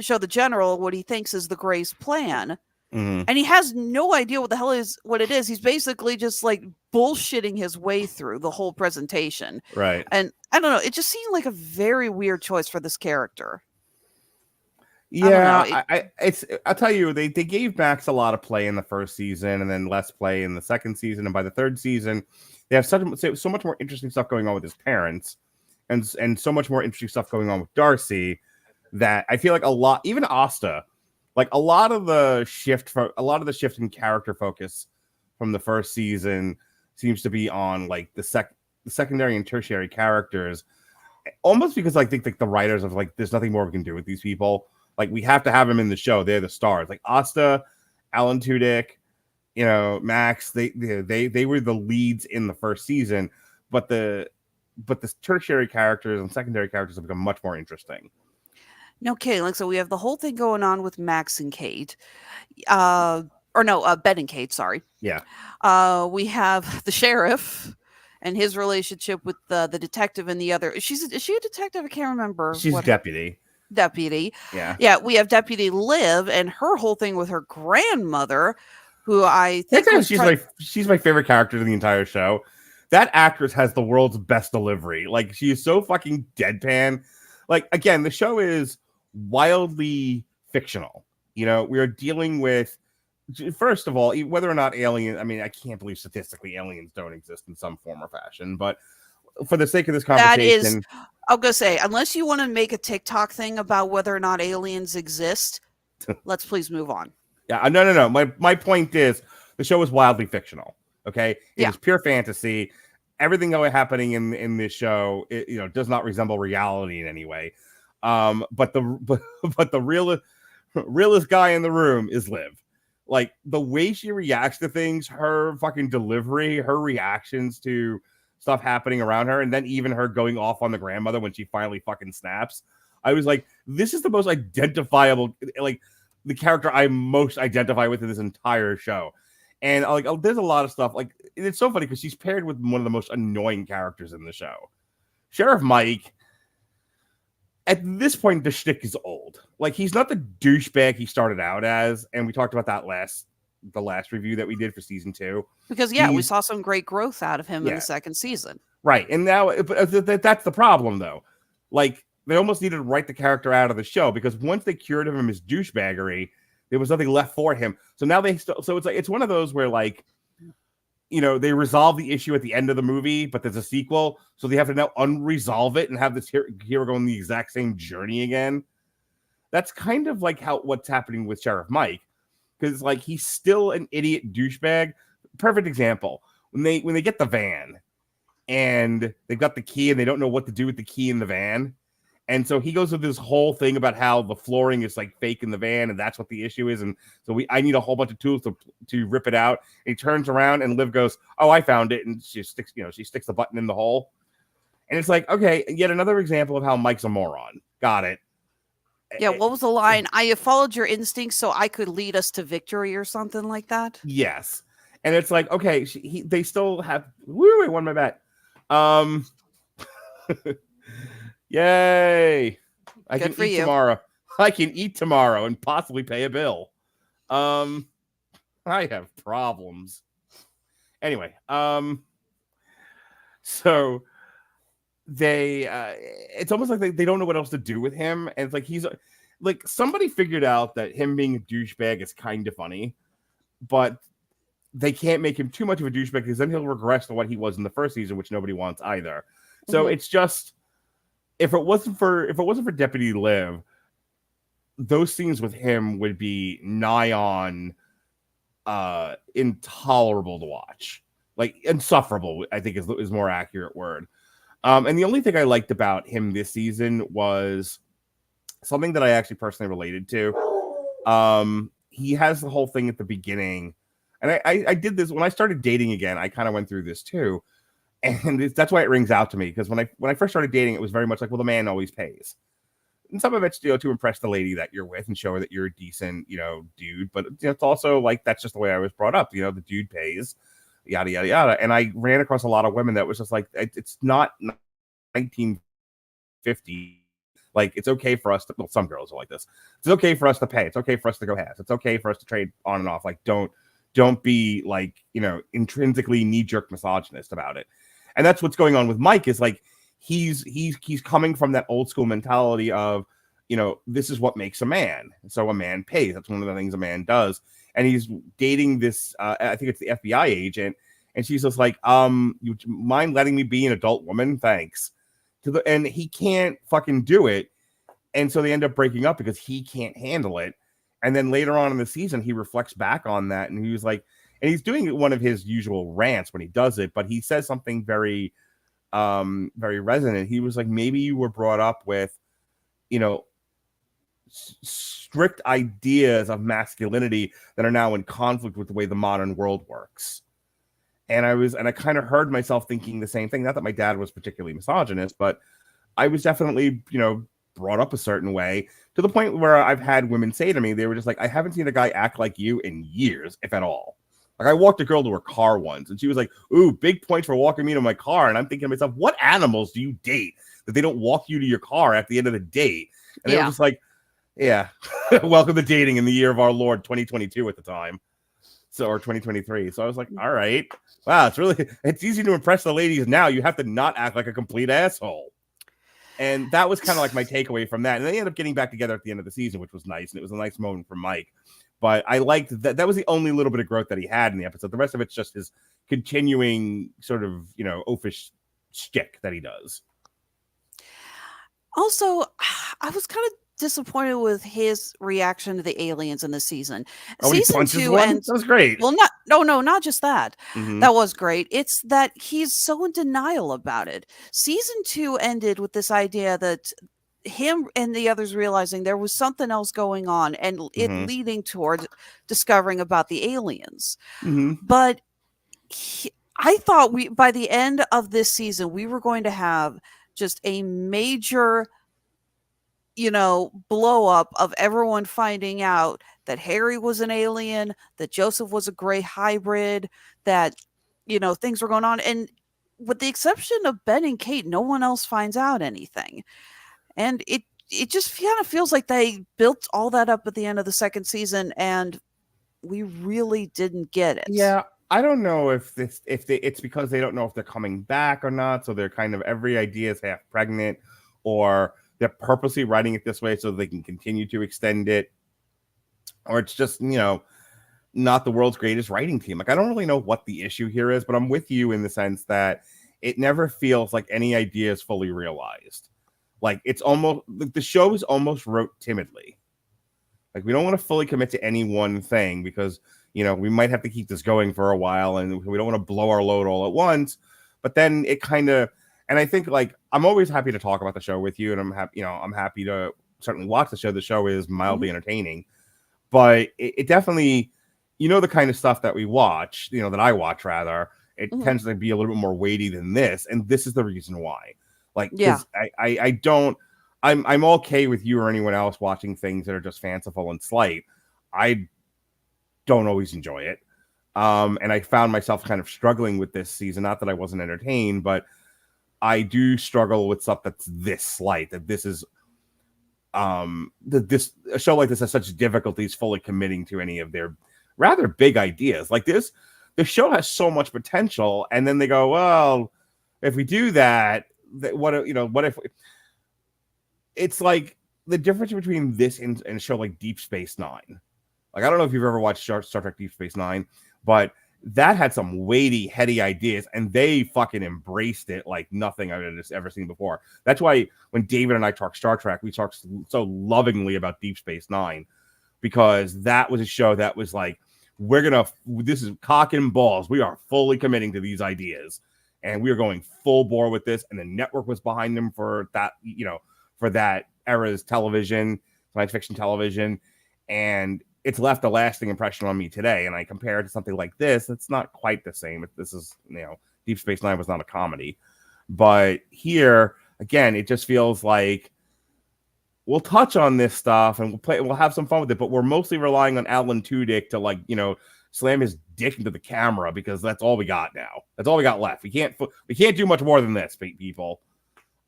show the general what he thinks is the Grey's plan. And he has no idea what the hell what it is. He's basically just like bullshitting his way through the whole presentation. Right. And I don't know, it just seemed like a very weird choice for this character. Yeah, I'll tell you, they gave Max a lot of play in the first season and then less play in the second season. And by the third season, they have so much more interesting stuff going on with his parents and so much more interesting stuff going on with Darcy that I feel like even Asta, like a lot of the shift in character focus from the first season seems to be on like the secondary and tertiary characters, almost because I think like the writers of like there's nothing more we can do with these people. Like we have to have them in the show. They're the stars. Like Asta, Alan Tudyk, Max. They were the leads in the first season, but the tertiary characters and secondary characters have become much more interesting. Okay, like so we have the whole thing going on with Max and Kate. Ben and Kate, sorry. Yeah. We have the sheriff and his relationship with the detective and the other. Is she a detective? I can't remember. She's a deputy. Yeah, we have Deputy Liv and her whole thing with her grandmother, who I think she's my favorite character in the entire show. That actress has the world's best delivery. Like she is so fucking deadpan. Like again, the show is wildly fictional. We are dealing with, first of all, whether or not alien. I mean, I can't believe statistically aliens don't exist in some form or fashion, but for the sake of this conversation, I'm gonna say, unless you want to make a TikTok thing about whether or not aliens exist, let's please move on. Yeah, no. My point is the show is wildly fictional. Okay, it is pure fantasy. Everything happening in this show, does not resemble reality in any way. But the realest guy in the room is Liv. Like the way she reacts to things, her fucking delivery, her reactions to stuff happening around her, and then even her going off on the grandmother when she finally fucking snaps. I was like, this is the most identifiable, like the character I most identify with in this entire show. And like, there's a lot of stuff. Like, it's so funny because she's paired with one of the most annoying characters in the show. Sheriff Mike, at this point, the shtick is old. Like, he's not the douchebag he started out as. And we talked about that the last review that we did for season 2. Because, we saw some great growth out of him in the second season. Right. And now, that's the problem, though. Like, they almost needed to write the character out of the show because once they cured him of his douchebaggery, there was nothing left for him. So now so it's like, it's one of those where like, they resolve the issue at the end of the movie, but there's a sequel. So they have to now unresolve it and have this hero go on the exact same journey again. That's kind of like what's happening with Sheriff Mike. Because like, he's still an idiot douchebag. Perfect example. When they get the van and they've got the key and they don't know what to do with the key in the van. And so he goes through this whole thing about how the flooring is like fake in the van, and that's what the issue is. And so I need a whole bunch of tools to rip it out. And he turns around and Liv goes, "Oh, I found it," and she sticks the button in the hole. And it's like, okay, yet another example of how Mike's a moron. Got it. Yeah, what was the line? I followed your instincts so I could lead us to victory or something like that. Yes, and it's like, okay, they still have. Woo! I won my bet. Yay! I Good can eat tomorrow. I can eat tomorrow and possibly pay a bill. I have problems. Anyway, so they it's almost like they don't know what else to do with him, and it's like he's like somebody figured out that him being a douchebag is kind of funny, but they can't make him too much of a douchebag because then he'll regress to what he was in the first season, which nobody wants either. So it's just, if it wasn't for Deputy Liv, those scenes with him would be nigh on intolerable to watch. Like insufferable, I think is more accurate word. And the only thing I liked about him this season was something that I actually personally related to. He has the whole thing at the beginning, and I did this when I started dating again. I kind of went through this too, and that's why it rings out to me, because when I first started dating, it was very much like, well, the man always pays. And some of it's, to impress the lady that you're with and show her that you're a decent, dude. But it's also like, that's just the way I was brought up. The dude pays, yada, yada, yada. And I ran across a lot of women that was just like, it's not 1950. Like, it's okay for us to, well, some girls are like this. It's okay for us to pay. It's okay for us to go halves. It's okay for us to trade on and off. Like, don't be like, intrinsically knee-jerk misogynist about it. And that's what's going on with Mike, is like, he's coming from that old school mentality of, this is what makes a man. So a man pays. That's one of the things a man does. And he's dating this, I think it's the FBI agent. And she's just like, you mind letting me be an adult woman? Thanks. And he can't fucking do it. And so they end up breaking up because he can't handle it. And then later on in the season, he reflects back on that. And he was like, and he's doing one of his usual rants when he does it, but he says something very, very resonant. He was like, maybe you were brought up with, strict ideas of masculinity that are now in conflict with the way the modern world works. And I kind of heard myself thinking the same thing. Not that my dad was particularly misogynist, but I was definitely, brought up a certain way, to the point where I've had women say to me, they were just like, I haven't seen a guy act like you in years, if at all. Like, I walked a girl to her car once, and she was like, ooh, big points for walking me to my car. And I'm thinking to myself, what animals do you date that they don't walk you to your car at the end of the date? And they were just like, yeah, welcome to dating in the year of our Lord 2022 at the time. So, or 2023. So I was like, all right. Wow, it's easy to impress the ladies now. You have to not act like a complete asshole. And that was kind of like my takeaway from that. And they ended up getting back together at the end of the season, which was nice. And it was a nice moment for Mike. But I liked that. That was the only little bit of growth that he had in the episode. The rest of it's just his continuing sort of, oafish shtick that he does. Also, I was kind of disappointed with his reaction to the aliens in the season. Season 2 and that was great. Well, not just that. Mm-hmm. That was great. It's that he's so in denial about it. Season 2 ended with this idea that him and the others realizing there was something else going on, and it leading towards discovering about the aliens. But I thought by the end of this season, we were going to have just a major, blow up of everyone finding out that Harry was an alien, that Joseph was a gray hybrid, that, things were going on. And with the exception of Ben and Kate, no one else finds out anything. And it just kind of feels like they built all that up at the end of the second season, and we really didn't get it. Yeah, I don't know if it's because they don't know if they're coming back or not, so they're kind of, every idea is half pregnant, or they're purposely writing it this way so they can continue to extend it, or it's just, not the world's greatest writing team. Like, I don't really know what the issue here is, but I'm with you in the sense that it never feels like any idea is fully realized. Like, it's almost, the show is almost wrote timidly. Like, we don't want to fully commit to any one thing because, we might have to keep this going for a while, and we don't want to blow our load all at once. But then it kind of, and I think, like, I'm always happy to talk about the show with you, and I'm happy to certainly watch the show. The show is mildly entertaining, but it definitely, the kind of stuff that we watch, that I watch rather, it tends to be a little bit more weighty than this, and this is the reason why. Like, I don't, I'm okay with you or anyone else watching things that are just fanciful and slight. I don't always enjoy it. And I found myself kind of struggling with this season. Not that I wasn't entertained, but I do struggle with stuff that's this slight, that this is, a show like this has such difficulties fully committing to any of their rather big ideas. Like this, the show has so much potential. And then they go, well, if we do that, what if it's like the difference between this and a show like Deep Space Nine, Like, I don't know if you've ever watched Star Trek Deep Space Nine, but that had some weighty, heady ideas, and they fucking embraced it like nothing I've ever seen before. That's why when David and I talk Star Trek, we talk so lovingly about Deep Space Nine, because that was a show that was like, this is cock and balls. We are fully committing to these ideas, and we are going full bore with this. And the network was behind them for that, for that era's television, science fiction television, and it's left a lasting impression on me today. And I compare it to something like this. It's not quite the same. This is, Deep Space Nine was not a comedy. But here, again, it just feels like we'll touch on this stuff and we'll have some fun with it. But we're mostly relying on Alan Tudyk to, slam his dick into the camera, because that's all we got now. That's all we got left. We can't do much more than this, people.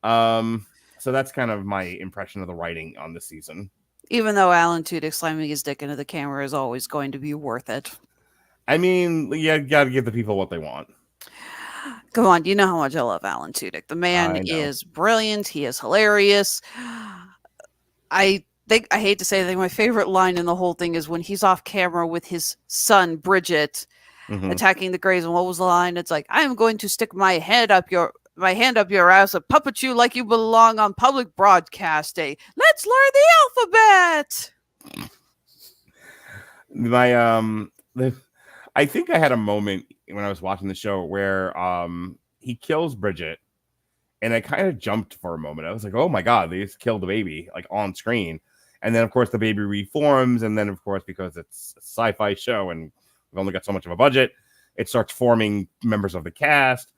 So that's kind of my impression of the writing on this season. Even though Alan Tudyk slamming his dick into the camera is always going to be worth it. I mean, you got to give the people what they want. Come on, you know how much I love Alan Tudyk. The man is brilliant. He is hilarious. I hate to say that my favorite line in the whole thing is when he's off camera with his son, Bridget, attacking the Greys. And what was the line? It's like, I am going to stick my hand up your ass and puppet you like you belong on public broadcasting. Let's learn the alphabet. I think I had a moment when I was watching the show where he kills Bridget, and I kind of jumped for a moment. I was like, oh my God, they just killed the baby, like, on screen. And then, of course, the baby reforms. And then, of course, because it's a sci-fi show and we've only got so much of a budget, it starts forming members of the cast.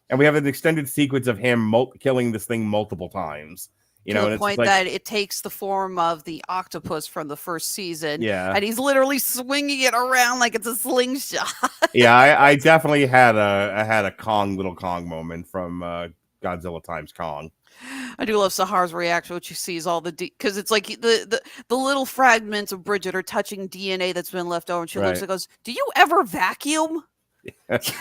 And we have an extended sequence of him killing this thing multiple times. To the point that it takes the form of the octopus from the first season. Yeah. And he's literally swinging it around like it's a slingshot. Yeah, I definitely had a little Kong moment from Godzilla times Kong. I do love Sahar's reaction when she sees all the because it's like the little fragments of Bridget are touching DNA that's been left over, and she looks and goes, "Do you ever vacuum?" that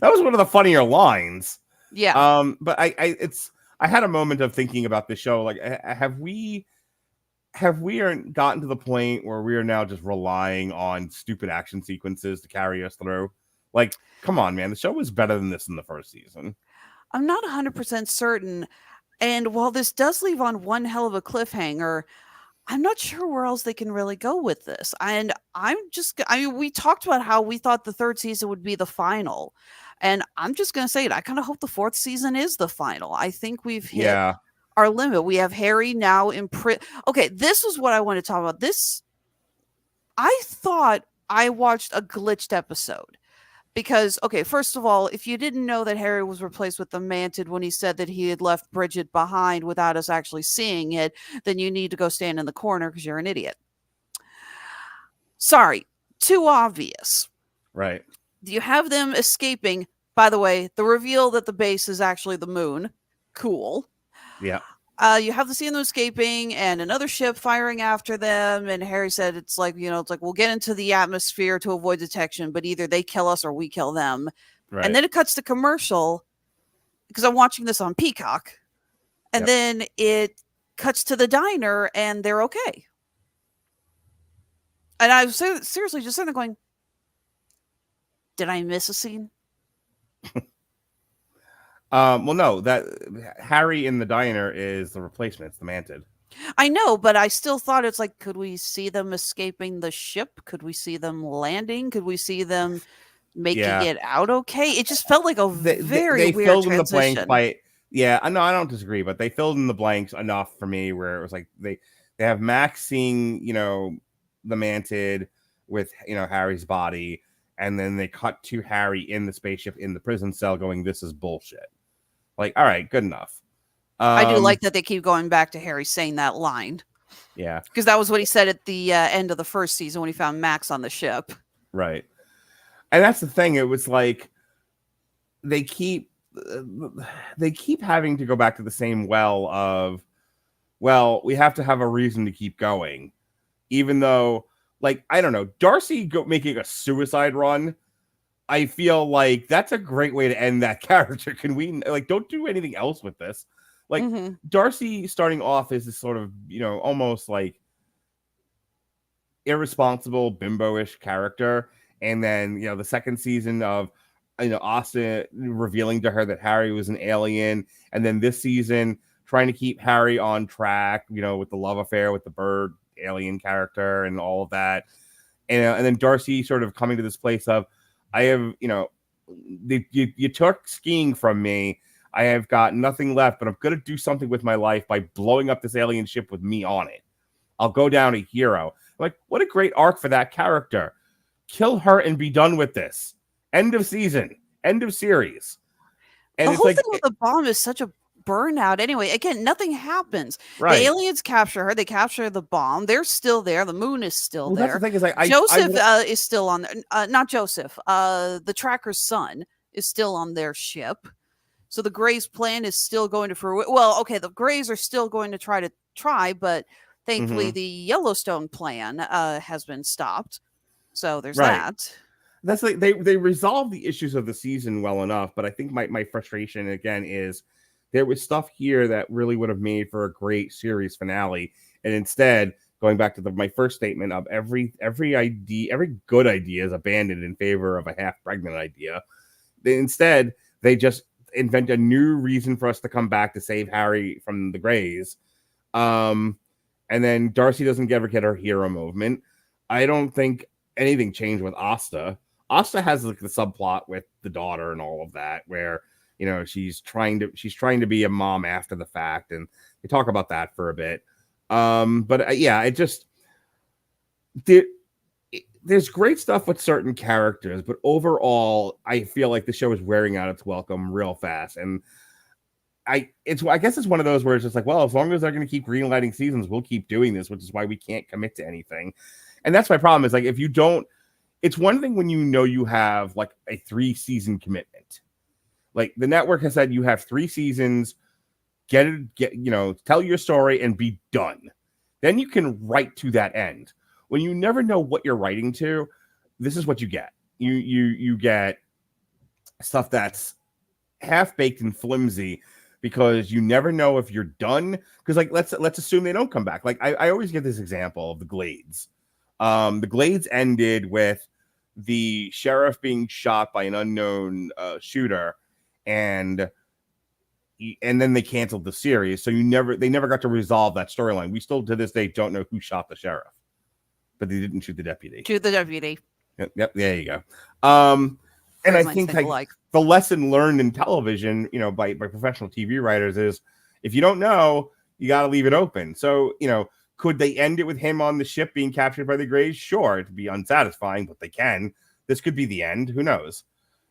was one of the funnier lines. Yeah. But I had a moment of thinking about this show. Like, have we gotten to the point where we are now just relying on stupid action sequences to carry us through? Like, come on, man. The show was better than this in the first season. I'm not 100% certain. And while this does leave on one hell of a cliffhanger, I'm not sure where else they can really go with this. And we talked about how we thought the third season would be the final. And I'm just going to say it. I kind of hope the fourth season is the final. I think we've hit our limit. We have Harry now in prison. Okay, this was what I want to talk about. I thought I watched a glitched episode. Because, okay, first of all, if you didn't know that Harry was replaced with the Mantid when he said that he had left Bridget behind without us actually seeing it, then you need to go stand in the corner because you're an idiot. Sorry, too obvious. Right. You have them escaping. By the way, the reveal that the base is actually the moon. Cool. Yeah. You have the scene of them escaping and another ship firing after them. And Harry said, it's like we'll get into the atmosphere to avoid detection, but either they kill us or we kill them. Right. And then it cuts to commercial because I'm watching this on Peacock. And then it cuts to the diner and they're okay. And I was seriously just sitting there going, did I miss a scene? Well, no, that Harry in the diner is the replacement. It's the Mantid. I know, but I still thought it's like, could we see them escaping the ship? Could we see them landing? Could we see them making it out okay? It just felt like a very weird filled transition. In the blanks by, no, I don't disagree, but they filled in the blanks enough for me where it was like they have Max seeing, the Mantid with, Harry's body, and then they cut to Harry in the spaceship in the prison cell going, this is bullshit. Like, all right, good enough. I do like that they keep going back to Harry saying that line. Yeah. Because that was what he said at the end of the first season when he found Max on the ship. Right. And that's the thing. It was like they keep having to go back to the same well of, well, we have to have a reason to keep going. Even though, like, I don't know, Darcy making a suicide run, I feel like that's a great way to end that character. Can we, like, don't do anything else with this? Like, Darcy starting off as this sort of, almost like, irresponsible, bimbo-ish character. And then, the second season of, Austin revealing to her that Harry was an alien. And then this season trying to keep Harry on track, with the love affair with the bird alien character and all of that. And then Darcy sort of coming to this place of, I have, you took skiing from me. I have got nothing left, but I'm going to do something with my life by blowing up this alien ship with me on it. I'll go down a hero. Like, what a great arc for that character. Kill her and be done with this. End of season. End of series. And the it's whole like, thing with the bomb is such a burnout. Anyway, again, nothing happens. right. The aliens capture her. They capture the bomb. They're still there. The moon is still there. That's the thing is, like, Joseph is still on there. Not Joseph. The tracker's son is still on their ship. So the Greys' plan is still going to fruition. Well, okay, the Greys are still going to try, but thankfully the Yellowstone plan has been stopped. So there's that. That's like they resolved the issues of the season well enough, but I think my frustration again is there was stuff here that really would have made for a great series finale, and instead, going back to my first statement of every good idea is abandoned in favor of a half pregnant idea. Instead, they just invent a new reason for us to come back to save Harry from the Greys, and then Darcy doesn't ever get her hero moment. I don't think anything changed with Asta. Asta has like the subplot with the daughter and all of that, where she's trying to be a mom after the fact, and we talk about that for a bit. But yeah, it just there's great stuff with certain characters, but overall, I feel like the show is wearing out its welcome real fast, and I guess it's one of those where it's just like, well, as long as they're going to keep greenlighting seasons, we'll keep doing this, which is why we can't commit to anything. And that's my problem is like, if you don't, it's one thing when you have like a 3-season commitment. Like the network has said, you have 3 seasons, get tell your story and be done. Then you can write to that end. When you never know what you're writing to, this is what you get. You get stuff that's half-baked and flimsy because you never know if you're done. Because like let's assume they don't come back. Like I always give this example of the Glades. The Glades ended with the sheriff being shot by an unknown shooter, and then they canceled the series. So they never got to resolve that storyline. We still to this day don't know who shot the sheriff, but they didn't shoot the deputy. Shoot the deputy. Yep. There you go. And I think like the lesson learned in television, by professional TV writers is if you don't know, you got to leave it open. So, could they end it with him on the ship being captured by the Greys? Sure, it'd be unsatisfying, but they can. This could be the end. Who knows?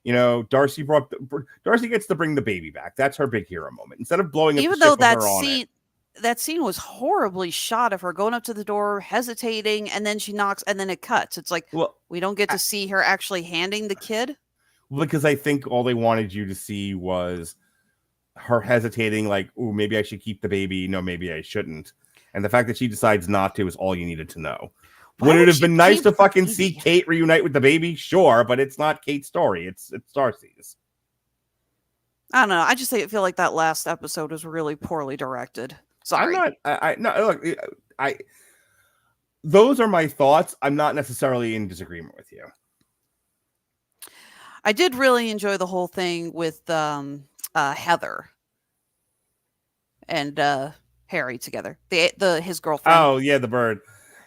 Darcy gets to bring the baby back. That's her big hero moment. Instead of blowing up even the ship though that with her on it. That scene was horribly shot of her going up to the door, hesitating, and then she knocks, and then it cuts. It's like, we don't get to see her actually handing the kid. Because I think all they wanted you to see was her hesitating, like, "Ooh, maybe I should keep the baby. No, maybe I shouldn't." And the fact that she decides not to is all you needed to know. Would it have been nice to fucking see Kate reunite with the baby? Sure, but it's not Kate's story. It's Darcy's. I don't know. I just feel like that last episode was really poorly directed. Sorry. Those are my thoughts. I'm not necessarily in disagreement with you. I did really enjoy the whole thing with Heather and Harry together. His girlfriend. Oh yeah, the bird.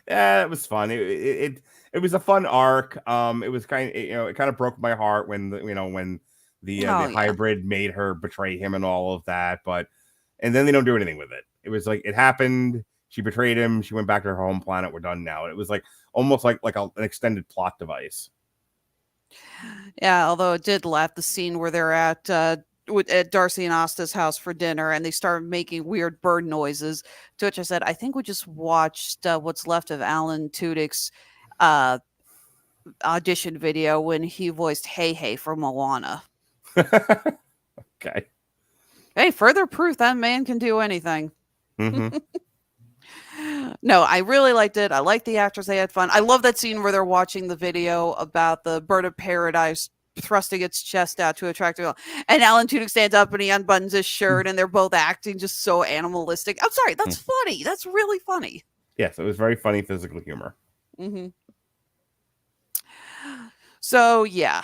Yeah, it was fun. It was a fun arc. It was it kind of broke my heart when the hybrid made her betray him and all of that. And then they don't do anything with it. It was like it happened. She betrayed him. She went back to her home planet. We're done now. It was like almost like an extended plot device. Yeah, although it did laugh the scene where they're at Darcy and Asta's house for dinner, and they start making weird bird noises. To which I said, I think we just watched what's left of Alan Tudyk's audition video when he voiced Hey from Moana. Okay. Hey, further proof that man can do anything. Mm-hmm. No, I really liked it. I liked the actors. They had fun. I love that scene where they're watching the video about the bird of paradise thrusting its chest out to attract people. And Alan Tudyk stands up and he unbuttons his shirt and they're both acting just so animalistic. I'm sorry. That's funny. That's really funny. Yes, it was very funny physical humor. Mm-hmm. So, yeah,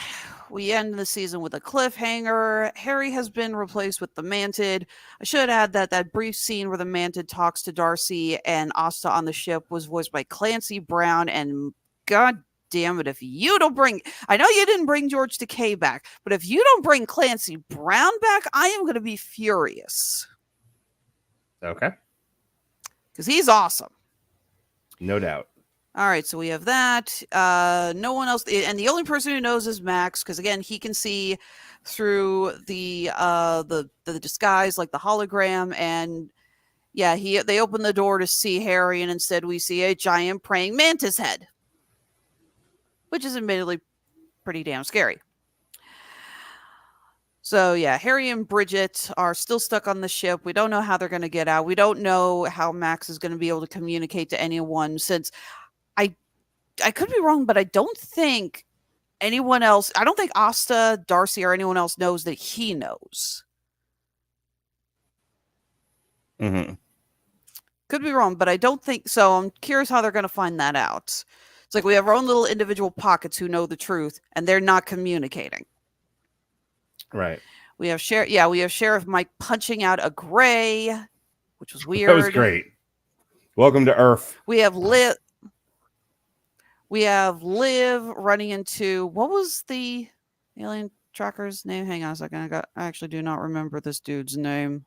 we end the season with a cliffhanger. Harry has been replaced with the Mantid. I should add that that brief scene where the Mantid talks to Darcy and Asta on the ship was voiced by Clancy Brown. And God damn it, if you don't bring, I know you didn't bring George Takei back, but if you don't bring Clancy Brown back, I am going to be furious. Okay. Because he's awesome. No doubt. All right, so we have that. No one else, and the only person who knows is Max, because again, he can see through the disguise, like the hologram, and yeah, they open the door to see Harry, and instead we see a giant praying mantis head, which is admittedly pretty damn scary. So yeah, Harry and Bridget are still stuck on the ship. We don't know how they're going to get out. We don't know how Max is going to be able to communicate to anyone, since I could be wrong, but I don't think anyone else, I don't think Asta, Darcy, or anyone else knows that he knows. Mm-hmm. Could be wrong, but I don't think so. I'm curious how they're going to find that out. It's like we have our own little individual pockets who know the truth, and they're not communicating. Right. We have Sheriff Mike punching out a gray, which was weird. That was great. Welcome to Earth. We have Liv running into, what was the alien tracker's name? Hang on a second. I actually do not remember this dude's name.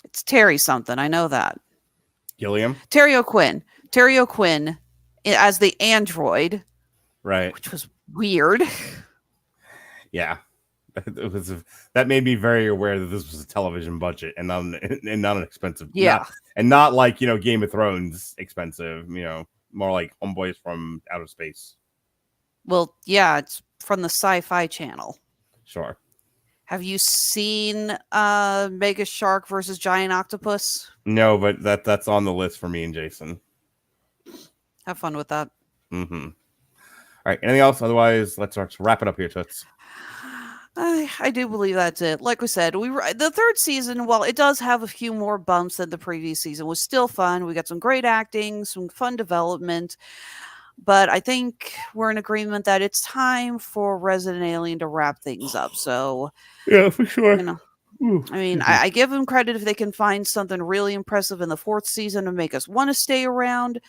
It's Terry something. I know that. Gilliam? Terry O'Quinn. Terry O'Quinn as the android. Right. Which was weird. Yeah. That made me very aware that this was a television budget and not an expensive. Yeah. Not like, Game of Thrones expensive, more like Homeboys from Outer Space. Well, yeah, it's from the Syfy channel. Sure. Have you seen Mega Shark versus Giant Octopus? No, but that's on the list for me and Jason. Have fun with that. Mm-hmm. All right. Anything else? Otherwise, let's wrap it up here, Toots. I do believe that's it. Like we said, the third season, while it does have a few more bumps than the previous season, was still fun. We got some great acting, some fun development. But I think we're in agreement that it's time for Resident Alien to wrap things up. So, yeah, for sure. I mean, I give them credit if they can find something really impressive in the fourth season to make us want to stay around.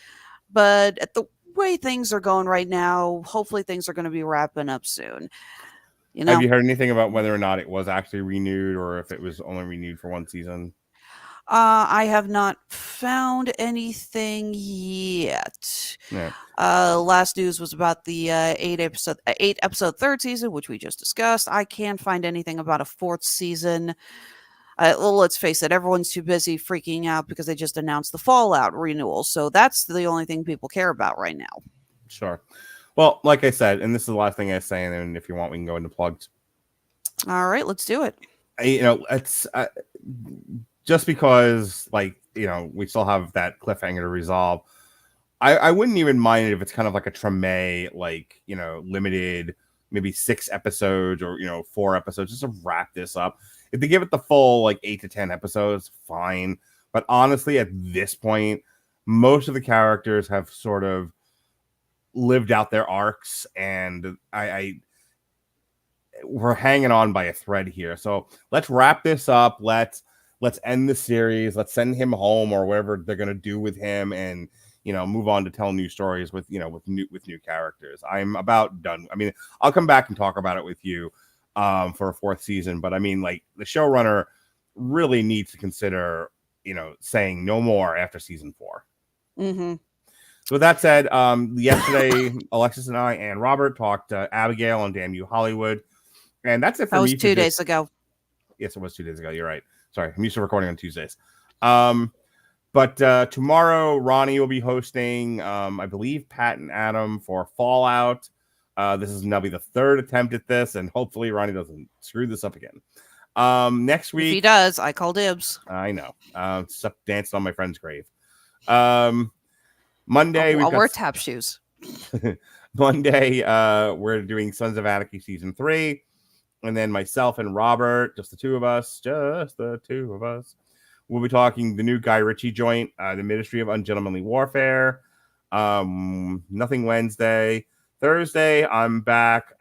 But at the way things are going right now, hopefully things are going to be wrapping up soon. Have you heard anything about whether or not it was actually renewed or if it was only renewed for one season? I have not found anything yet. Yeah. Last news was about the 8-episode third season, which we just discussed. I can't find anything about a fourth season. Let's face it, everyone's too busy freaking out because they just announced the Fallout renewal. So that's the only thing people care about right now. Sure. Well, like I said, and this is the last thing I say, and then if you want, we can go into plugs. All right, let's do it. It's just because, we still have that cliffhanger to resolve. I wouldn't even mind it if it's kind of like a Treme, limited, maybe 6 episodes or 4 episodes, just to wrap this up. If they give it the full 8 to 10 episodes, fine. But honestly, at this point, most of the characters have sort of lived out their arcs, and we're hanging on by a thread here. So let's wrap this up. Let's end the series. Let's send him home or whatever they're gonna do with him, and move on to tell new stories with new characters. I'm about done. I mean, I'll come back and talk about it with you for a 4th season, but I mean, the showrunner really needs to consider saying no more after season 4. Mm-hmm. So with that said, yesterday Alexis and I and Robert talked to Abigail on Damn You Hollywood, and that's it for me. That was 2 days ago. Yes, it was 2 days ago. You're right. Sorry, I'm used to recording on Tuesdays. But tomorrow Ronnie will be hosting, I believe, Pat and Adam for Fallout. This is now be the 3rd attempt at this, and hopefully Ronnie doesn't screw this up again. Next week, if he does, I call dibs. I know. Stop dancing on my friend's grave. Monday, I'll wear tap shoes. Monday, we're doing Sons of Anarchy season 3, And then myself and Robert, just the two of us, we'll be talking the new Guy Ritchie joint, The Ministry of Ungentlemanly Warfare. Nothing Wednesday. Thursday, I'm back.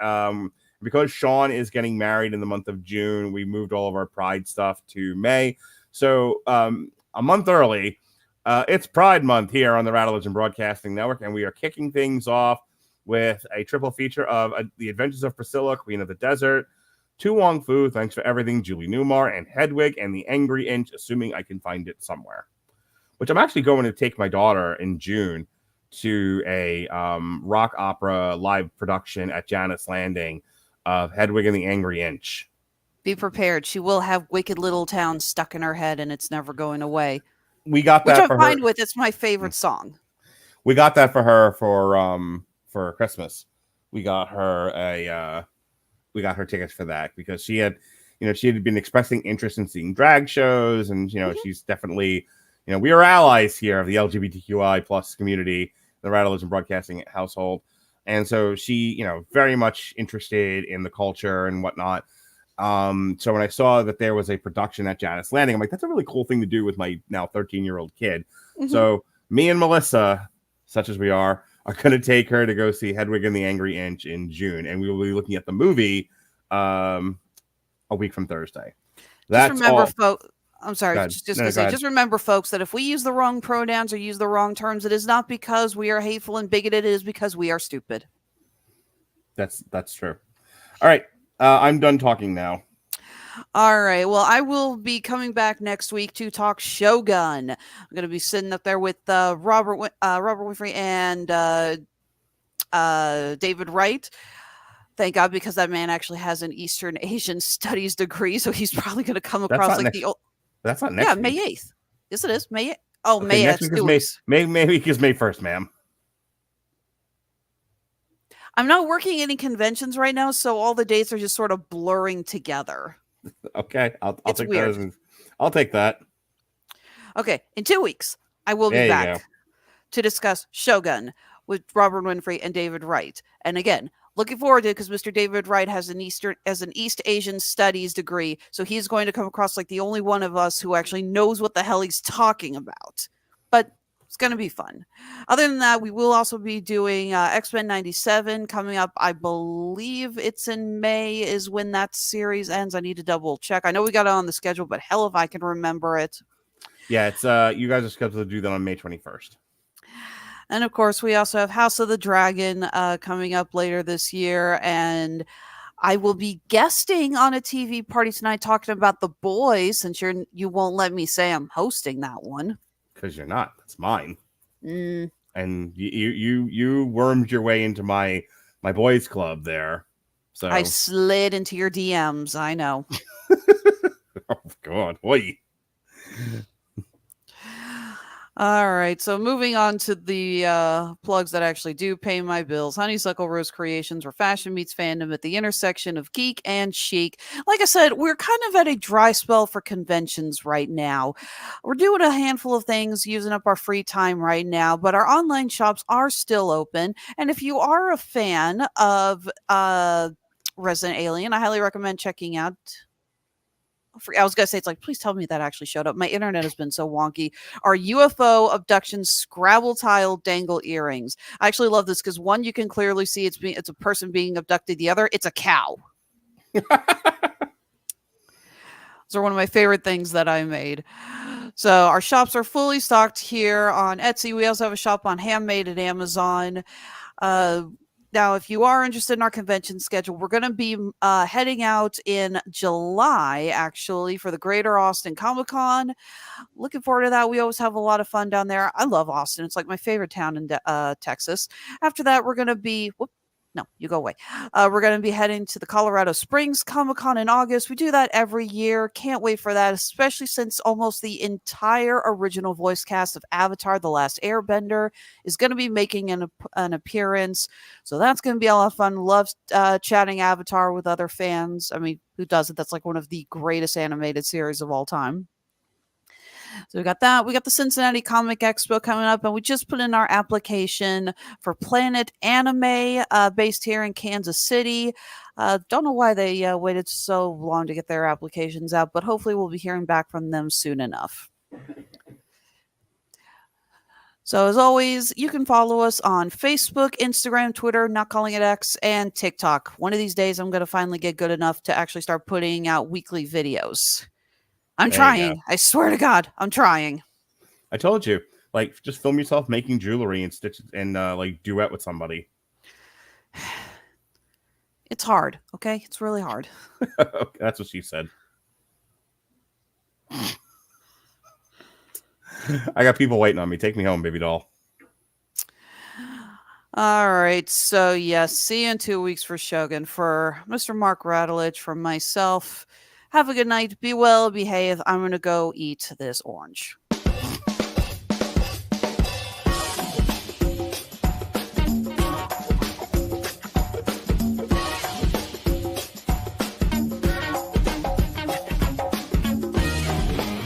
Because Sean is getting married in the month of June, we moved all of our Pride stuff to May. So a month early, it's Pride Month here on the Radulich Broadcasting Network, and we are kicking things off with a triple feature of The Adventures of Priscilla, Queen of the Desert, To Wong Fu, Thanks for Everything, Julie Newmar, and Hedwig and the Angry Inch, assuming I can find it somewhere. Which I'm actually going to take my daughter in June to a rock opera live production at Janus Landing of Hedwig and the Angry Inch. Be prepared. She will have Wicked Little Town stuck in her head, and it's never going away. We got that, which I'm for fine her. with. It's my favorite song. We got that for her for Christmas. We got her tickets for that because she had been expressing interest in seeing drag shows, and she's definitely, we are allies here of the LGBTQI plus community, the Radulich Broadcasting household, and so she, very much interested in the culture and whatnot. So when I saw that there was a production at Janus Landing, I'm like, that's a really cool thing to do with my now 13-year-old kid. Mm-hmm. So me and Melissa, such as we are going to take her to go see Hedwig and the Angry Inch in June, and we will be looking at the movie a week from Thursday. That's just remember, all. folks. I'm sorry, just remember, folks, that if we use the wrong pronouns or use the wrong terms, it is not because we are hateful and bigoted. It is because we are stupid. That's true. All right. I'm done talking now. All right. Well, I will be coming back next week to talk Shogun. I'm going to be sitting up there with Robert Winfrey and David Wright. Thank God, because that man actually has an Eastern Asian Studies degree, so he's probably going to come across like the old. That's not next. Yeah, May 8th. Yes, it is May 8th. Oh, okay, May. Next week is May. May week is May 1st, ma'am. I'm not working any conventions right now, so all the dates are just sort of blurring together. Okay, I'll take those. I'll take that. Okay, in 2 weeks, I will be back to discuss Shogun with Robert Winfrey and David Wright. And again, looking forward to it because Mr. David Wright has an East Asian Studies degree, so he's going to come across like the only one of us who actually knows what the hell he's talking about. But it's going to be fun. Other than that, we will also be doing X-Men 97 coming up. I believe it's in May is when that series ends. I need to double check. I know we got it on the schedule, but hell if I can remember it. Yeah, it's you guys are scheduled to do that on May 21st. And of course, we also have House of the Dragon coming up later this year. And I will be guesting on a TV party tonight talking about The Boys, since you won't let me say I'm hosting that one. Because you're not. That's mine. And you wormed your way into my boys club there. So I slid into your DMs. I know. Oh God, oi. All right, so moving on to the plugs that actually do pay my bills. Honeysuckle Rose Creations, where fashion meets fandom at the intersection of geek and chic. Like I said, we're kind of at a dry spell for conventions right now. We're doing a handful of things, using up our free time right now, but our online shops are still open. And if you are a fan of Resident Alien, I highly recommend checking out. I was going to say, it's like, please tell me that actually showed up. My internet has been so wonky. Our UFO abduction Scrabble tile dangle earrings. I actually love this because one, you can clearly see it's a person being abducted. The other, it's a cow. Those are one of my favorite things that I made. So our shops are fully stocked here on Etsy. We also have a shop on Handmade at Amazon. Now, if you are interested in our convention schedule, we're going to be heading out in July, actually, for the Greater Austin Comic Con. Looking forward to that. We always have a lot of fun down there. I love Austin. It's like my favorite town in Texas. After that, we're going to be... No, you go away. We're going to be heading to the Colorado Springs Comic Con in August. We do that every year. Can't wait for that, especially since almost the entire original voice cast of Avatar: The Last Airbender is going to be making an appearance. So that's going to be a lot of fun. Love chatting Avatar with other fans. I mean, who doesn't? That's like one of the greatest animated series of all time. So we got that. We got the Cincinnati Comic Expo coming up, and we just put in our application for Planet Anime, based here in Kansas City. Don't know why they waited so long to get their applications out, but hopefully we'll be hearing back from them soon enough. So as always, you can follow us on Facebook, Instagram, Twitter, not calling it X, and TikTok. One of these days, I'm going to finally get good enough to actually start putting out weekly videos. I'm There you trying. go. I swear to God, I'm trying. I told you, like, just film yourself making jewelry and stitch and like duet with somebody. It's hard, okay? It's really hard. That's what she said. I got people waiting on me. Take me home, baby doll. All right. So, yes, see you in 2 weeks for Shogun. For Mr. Mark Radulich, for myself, have a good night. Be well, behave. I'm going to go eat this orange.